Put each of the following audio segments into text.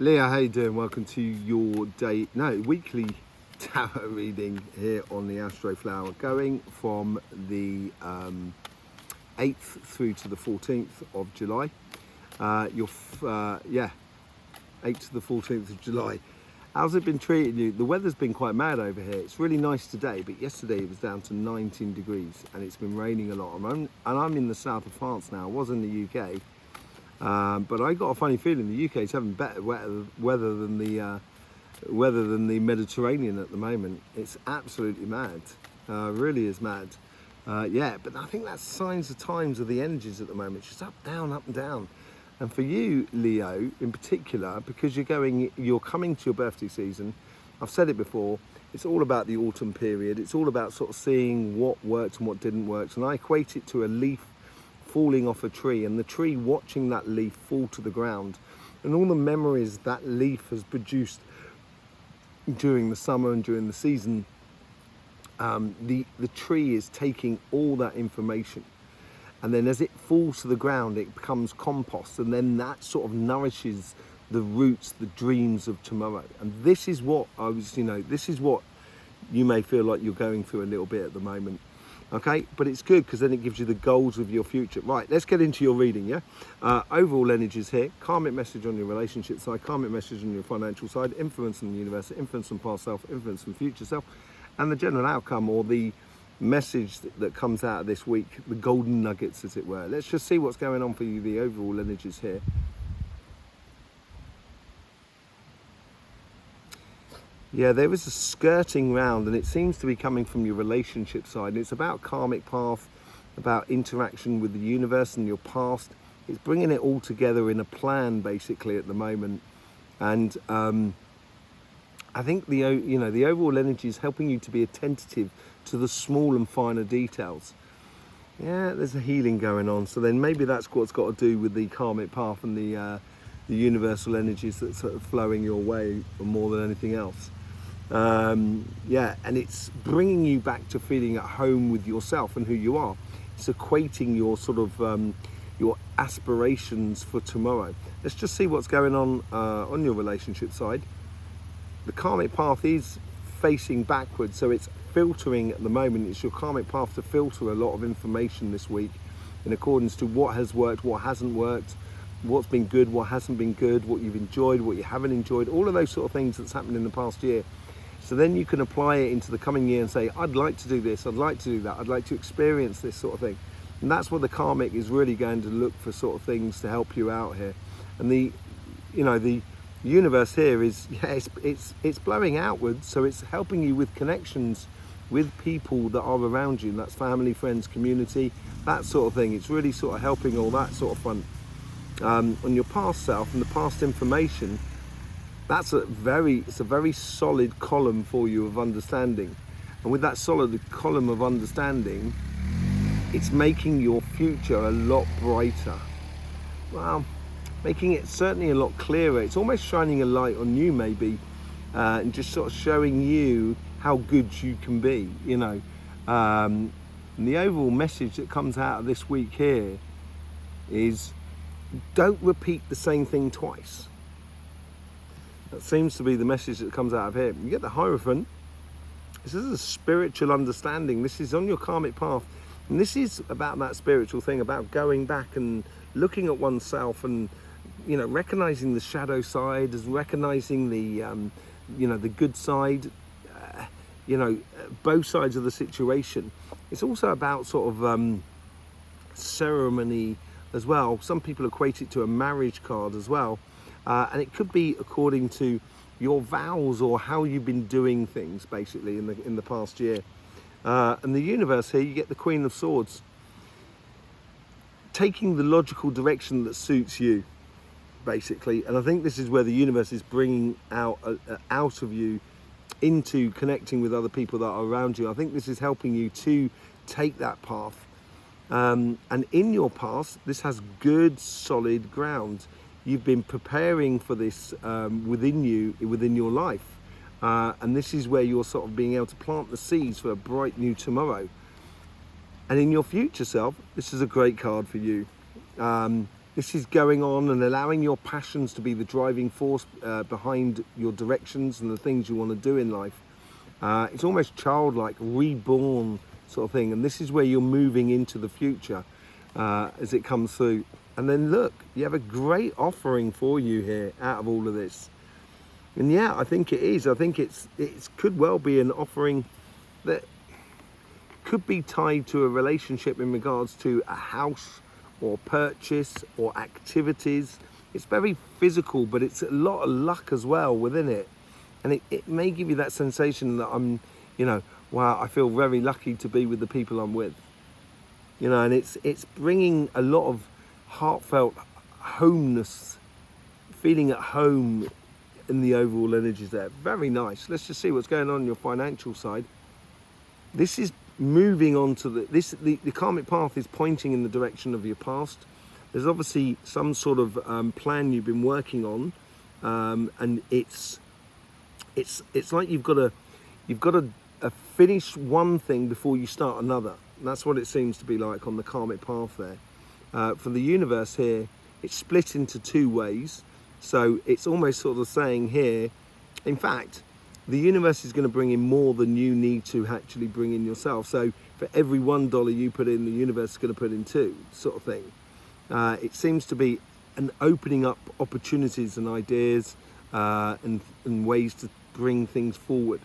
Leah, how you doing? Welcome to your weekly tarot reading here on the Astroflower, going from the 8th through to the 14th of July. 8th to the 14th of July. How's it been treating you? The weather's been quite mad over here. It's really nice today, but yesterday it was down to 19 degrees and it's been raining a lot. I'm in the south of France now. I was in the UK. But I got a funny feeling the UK is having better weather than the Mediterranean at the moment. It's absolutely mad, really is mad. But I think that's signs of times of the energies at the moment. It's just up and down. And for you, Leo, in particular, because you're coming to your birthday season. I've said it before. It's all about the autumn period. It's all about sort of seeing what worked and what didn't work. And I equate it to a leaf falling off a tree and the tree watching that leaf fall to the ground and all the memories that leaf has produced during the summer and during the season. The tree is taking all that information, and then as it falls to the ground it becomes compost, and then that sort of nourishes the roots, the dreams of tomorrow. And this is what this is what you may feel like you're going through a little bit at the moment. Okay, but it's good because then it gives you the goals of your future. Right, let's get into your reading, yeah? Overall energies here, karmic message on your relationship side, karmic message on your financial side, influence on the universe, influence on past self, influence on future self, and the general outcome or the message that comes out of this week, the golden nuggets, as it were. Let's just see what's going on for you, the overall energies here. Yeah, there is a skirting round, and it seems to be coming from your relationship side. And it's about karmic path, about interaction with the universe and your past. It's bringing it all together in a plan, basically, at the moment. And I think the overall energy is helping you to be attentive to the small and finer details. Yeah, there's a healing going on. So then maybe that's what's got to do with the karmic path and the universal energies that's sort of flowing your way more than anything else. And it's bringing you back to feeling at home with yourself and who you are. It's equating your sort of your aspirations for tomorrow. Let's just see what's going on your relationship side. The karmic path is facing backwards, so it's filtering at the moment. It's your karmic path to filter a lot of information this week in accordance to what has worked, what hasn't worked, what's been good, what hasn't been good, what you've enjoyed, what you haven't enjoyed, all of those sort of things that's happened in the past year. So then you can apply it into the coming year and say, I'd like to do this, I'd like to do that, I'd like to experience this sort of thing. And that's what the karmic is really going to look for, sort of things to help you out here. And the universe here is, it's blowing outwards, so it's helping you with connections with people that are around you. That's family, friends, community, that sort of thing. It's really sort of helping all that sort of front. On your past self and the past information, it's a very solid column for you of understanding. And with that solid column of understanding, it's making your future a lot brighter. Well, making it certainly a lot clearer. It's almost shining a light on you maybe, and just sort of showing you how good you can be, And the overall message that comes out of this week here is, don't repeat the same thing twice. That seems to be the message that comes out of here. You get the Hierophant. This is a spiritual understanding. This is on your karmic path. And this is about that spiritual thing, about going back and looking at oneself and, recognizing the shadow side, as recognizing the, the good side, both sides of the situation. It's also about sort of ceremony as well. Some people equate it to a marriage card as well. And it could be according to your vows or how you've been doing things, basically, in the past year. And the universe here, you get the Queen of Swords, taking the logical direction that suits you, basically. And I think this is where the universe is bringing out of you into connecting with other people that are around you. I think this is helping you to take that path. And in your past, this has good, solid ground. You've been preparing for this within your life. And this is where you're sort of being able to plant the seeds for a bright new tomorrow. And in your future self, this is a great card for you. This is going on and allowing your passions to be the driving force behind your directions and the things you want to do in life. It's almost childlike, reborn sort of thing. And this is where you're moving into the future as it comes through. And then look, you have a great offering for you here out of all of this. And yeah, I think it is. I think it could well be an offering that could be tied to a relationship in regards to a house or purchase or activities. It's very physical, but it's a lot of luck as well within it. And it may give you that sensation that I'm, wow, I feel very lucky to be with the people I'm with. And it's bringing a lot of heartfelt homeness, feeling at home in the overall energies there. Very nice. Let's just see what's going on your financial side. This is moving on to the karmic path is pointing in the direction of your past. There's obviously some sort of plan you've been working on, and it's like you've got to finish one thing before you start another. And that's what it seems to be like on the karmic path there. For the universe here, it's split into two ways. So it's almost sort of saying here, in fact, the universe is going to bring in more than you need to actually bring in yourself. So for every $1 you put in, the universe is going to put in two, sort of thing. It seems to be an opening up opportunities and ideas and ways to bring things forward.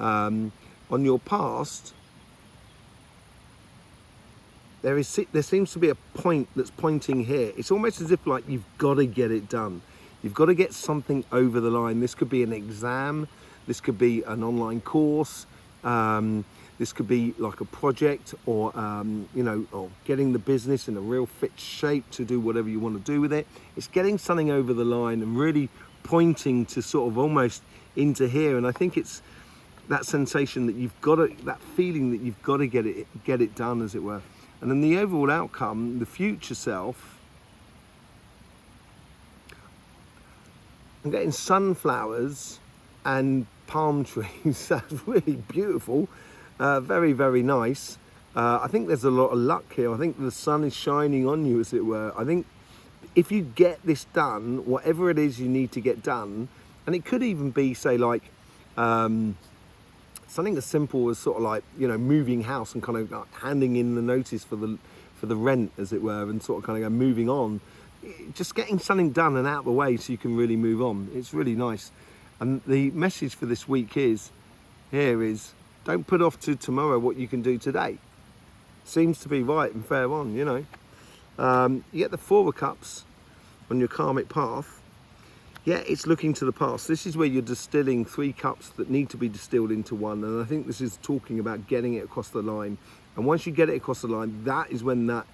On your past, there seems to be a point that's pointing here. It's almost as if like you've got to get it done. You've got to get something over the line. This could be an exam. This could be an online course. This could be like a project or, or getting the business in a real fit shape to do whatever you want to do with it. It's getting something over the line and really pointing to sort of almost into here. And I think it's that sensation that you've got to, that feeling that you've got to get it done, as it were. And then the overall outcome, the future self, I'm getting sunflowers and palm trees. That's really beautiful. Very, very nice. I think there's a lot of luck here. I think the sun is shining on you, as it were. I think if you get this done, whatever it is you need to get done, and it could even be, say, like something as simple as sort of like, moving house and kind of like handing in the notice for the rent, as it were, and sort of kind of moving on. Just getting something done and out of the way so you can really move on. It's really nice. And the message for this week is don't put off to tomorrow what you can do today. Seems to be right and fair on, You get the Four of Cups on your karmic path. Yeah, it's looking to the past. This is where you're distilling 3 cups that need to be distilled into one. And I think this is talking about getting it across the line. And once you get it across the line, that is when that,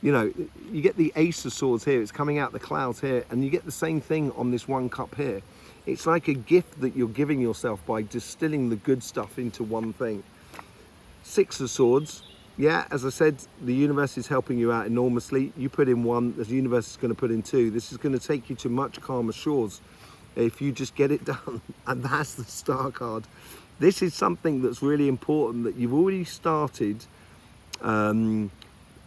you get the Ace of Swords here. It's coming out the clouds here. And you get the same thing on this 1 cup here. It's like a gift that you're giving yourself by distilling the good stuff into one thing. 6 of Swords. Yeah, as I said, the universe is helping you out enormously. You put in 1, the universe is going to put in 2. This is going to take you to much calmer shores if you just get it done. And that's the Star card. This is something that's really important that you've already started and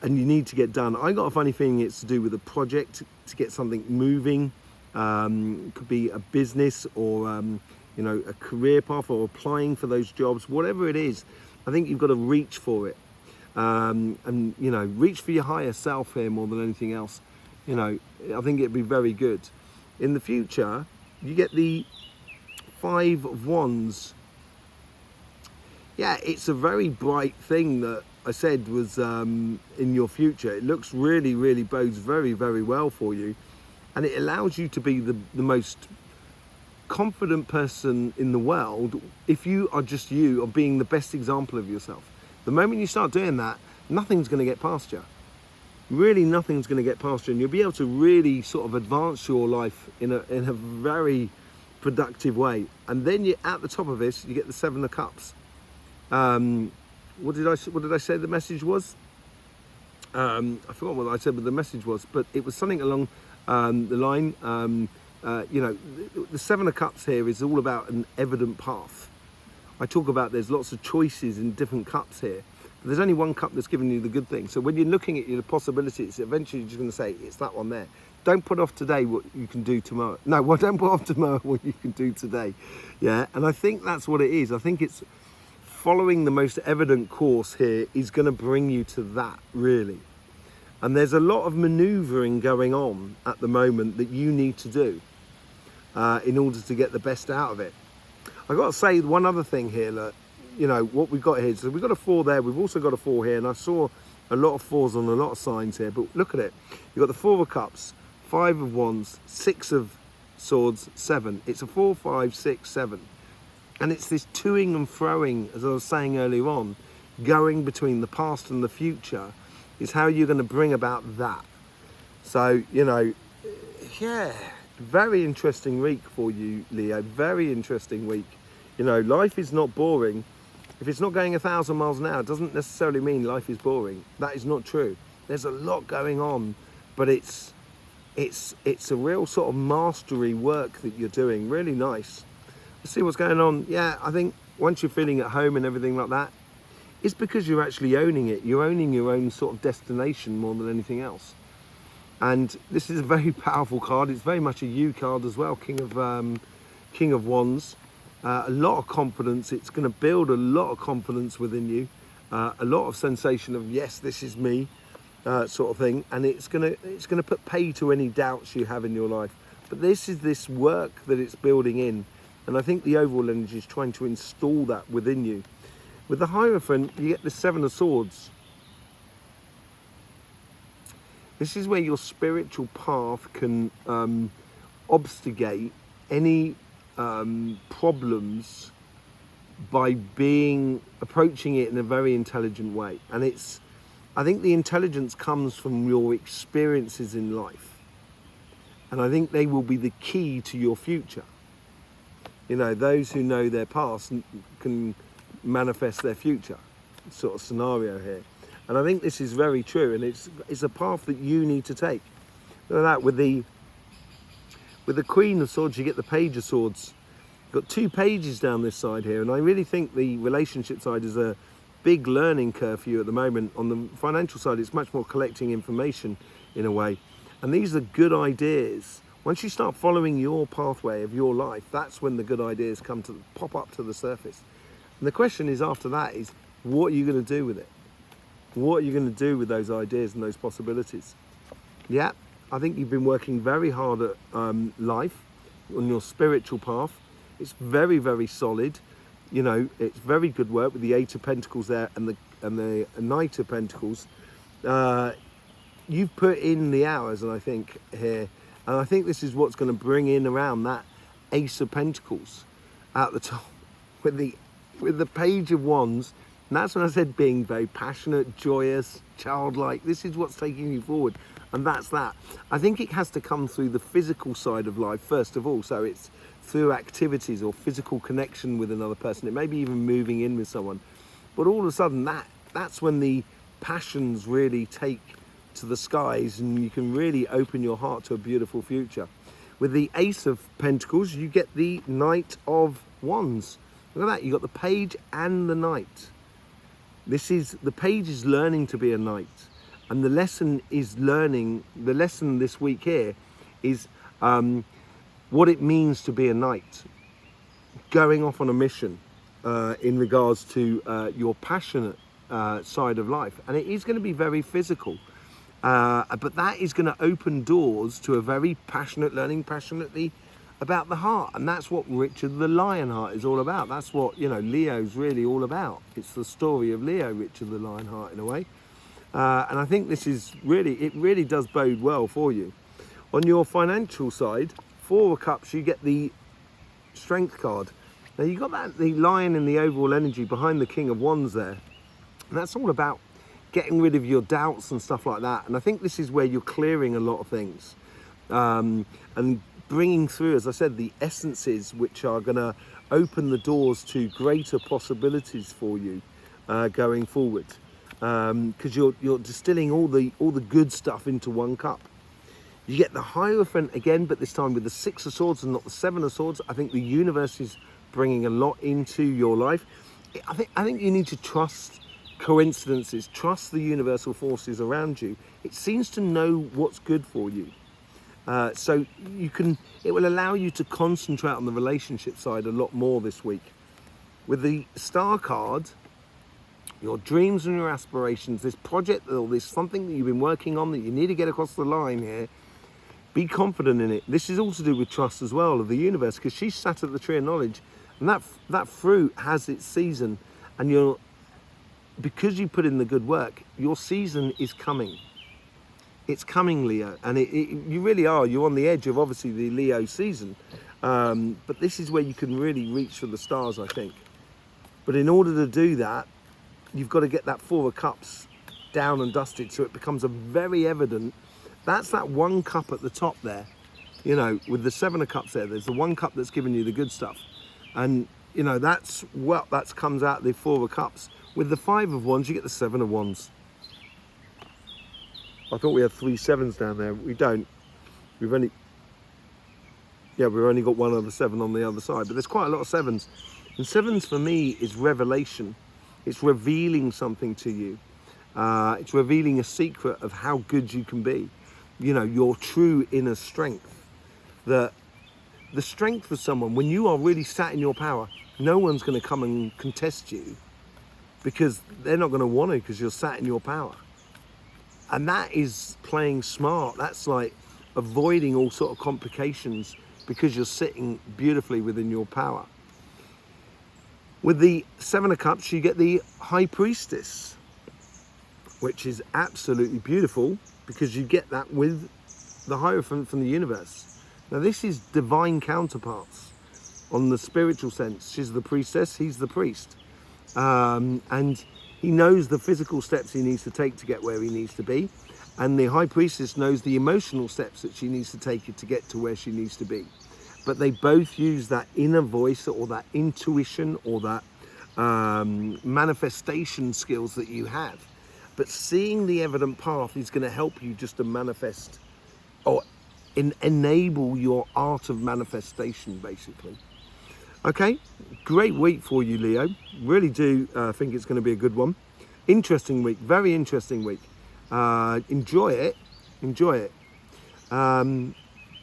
you need to get done. I got a funny feeling it's to do with a project, to get something moving. It could be a business or, a career path, or applying for those jobs. Whatever it is, I think you've got to reach for it. Reach for your higher self here more than anything else. I think it'd be very good. In the future, you get the 5 of Wands. Yeah, it's a very bright thing that I said was in your future. It looks really, really bodes very, very well for you. And it allows you to be the most confident person in the world if you are just you, or being the best example of yourself. The moment you start doing that, nothing's going to get past you. Really, nothing's going to get past you, and you'll be able to really sort of advance your life in a very productive way. And then you, at the top of this, you get the 7 of Cups. What did I say the message was? I forgot what I said, but the message was, but it was something along the line. The 7 of Cups here is all about an evident path. I talk about there's lots of choices in different cups here. There's only one cup that's giving you the good thing. So when you're looking at the possibilities, eventually you're just going to say, it's that one there. Don't put off today what you can do tomorrow. No, well, don't put off tomorrow what you can do today. Yeah, and I think that's what it is. I think it's following the most evident course here is going to bring you to that, really. And there's a lot of manoeuvring going on at the moment that you need to do in order to get the best out of it. I've got to say one other thing here, look, you know, what we've got here. So we've got a 4 there, we've also got a 4 here, and I saw a lot of 4s on a lot of signs here, but look at it. You've got the 4 of cups, 5 of wands, 6 of swords, 7. It's a 4, 5, 6, 7. And it's this toing and froing, as I was saying earlier on, going between the past and the future is how you're going to bring about that. So, you know, yeah, very interesting week for you, Leo. Very interesting week. You know, life is not boring. If it's not going 1,000 miles an hour, it doesn't necessarily mean life is boring. That is not true. There's a lot going on, but it's a real sort of mastery work that you're doing. Really nice. Let's see what's going on. Yeah, I think once you're feeling at home and everything like that, it's because you're actually owning it. You're owning your own sort of destination more than anything else. And this is a very powerful card. It's very much a you card as well. King of Wands. A lot of confidence. It's going to build a lot of confidence within you. A lot of sensation of yes, this is me, sort of thing. And it's going to put pay to any doubts you have in your life. But this is this work that it's building in. And I think the overall energy is trying to install that within you. With the Hierophant, you get the 7 of Swords. This is where your spiritual path can obstigate any problems by approaching it in a very intelligent way. And I think the intelligence comes from your experiences in life. And I think they will be the key to your future. You know, those who know their past can manifest their future, sort of scenario here. And I think this is very true, and it's a path that you need to take. Look at that, with the Queen of Swords, you get the Page of Swords. You've got 2 pages down this side here, and I really think the relationship side is a big learning curve for you at the moment. On the financial side, it's much more collecting information in a way. And these are good ideas. Once you start following your pathway of your life, that's when the good ideas pop up to the surface. And the question is after that is, what are you going to do with it? What are you going to do with those ideas and those possibilities? Yeah, I think you've been working very hard at life, on your spiritual path. It's very, very solid. You know, it's very good work with the 8 of Pentacles there and the Knight of Pentacles. You've put in the hours, and I think here, and I think this is what's going to bring in around that Ace of Pentacles at the top with the Page of Wands. And that's when I said being very passionate, joyous, childlike. This is what's taking you forward. And that's that. I think it has to come through the physical side of life first of all. So it's through activities or physical connection with another person. It may be even moving in with someone. But all of a sudden that's when the passions really take to the skies, and you can really open your heart to a beautiful future. With the Ace of Pentacles, you get the Knight of Wands. Look at that, you got the Page and the Knight. The Page is learning to be a knight, and the lesson this week here is what it means to be a knight, going off on a mission in regards to your passionate side of life. And it is going to be very physical. But that is going to open doors to a very learning passionately about the heart. And that's what Richard the Lionheart is all about. That's what, you know, Leo's really all about. It's the story of Leo, Richard the Lionheart, in a way. And I think this is it really does bode well for you. On your financial side, 4 of Cups, you get the Strength card. Now you got the Lion in the overall energy behind the King of Wands there. And that's all about getting rid of your doubts and stuff like that. And I think this is where you're clearing a lot of things and bringing through, as I said, the essences which are going to open the doors to greater possibilities for you going forward, because you're distilling all the good stuff into one cup. You get the Hierophant again, but this time with the 6 of Swords and not the 7 of Swords. I think the universe is bringing a lot into your life. I think you need to trust coincidences. Trust the universal forces around you. It seems to know what's good for you. So it will allow you to concentrate on the relationship side a lot more this week. With the star card, your dreams and your aspirations, this project or this something that you've been working on that you need to get across the line here, be confident in it. This is all to do with trust as well of the universe, because she's sat at the tree of knowledge, and that fruit has its season, and because you put in the good work, your season is coming. It's coming, Leo, and you really are. You're on the edge of obviously the Leo season, but this is where you can really reach for the stars, I think. But in order to do that, you've got to get that Four of Cups down and dusted, so it becomes a very evident. That's that one cup at the top there, you know, with the Seven of Cups there. There's the one cup that's giving you the good stuff, and you know that's what comes out of the Four of Cups. With the Five of Wands, you get the Seven of Wands. I thought we had 3 sevens down there. We don't. We've only got one other 7 on the other side, but there's quite a lot of sevens. And sevens for me is revelation. It's revealing something to you. It's revealing a secret of how good you can be. You know, your true inner strength. The strength of someone, when you are really sat in your power, no one's going to come and contest you, because they're not going to want to, because you're sat in your power. And that is playing smart. That's like avoiding all sort of complications, because you're sitting beautifully within your power. With the Seven of Cups, you get the High Priestess, which is absolutely beautiful, because you get that with the Hierophant from the universe. Now this is divine counterparts on the spiritual sense. She's the priestess, he's the priest. And he knows the physical steps he needs to take to get where he needs to be. And the High Priestess knows the emotional steps that she needs to take to get to where she needs to be. But they both use that inner voice, or that intuition, or that manifestation skills that you have. But seeing the evident path is going to help you just to manifest, or enable your art of manifestation, basically. Okay, great week for you, Leo. Really do think it's going to be a good one. Interesting week, very interesting week. Enjoy it, enjoy it.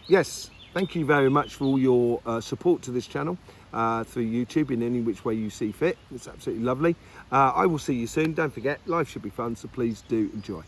Yes, thank you very much for all your support to this channel through YouTube in any which way you see fit. It's absolutely lovely. I will see you soon. Don't forget, life should be fun, so please do enjoy.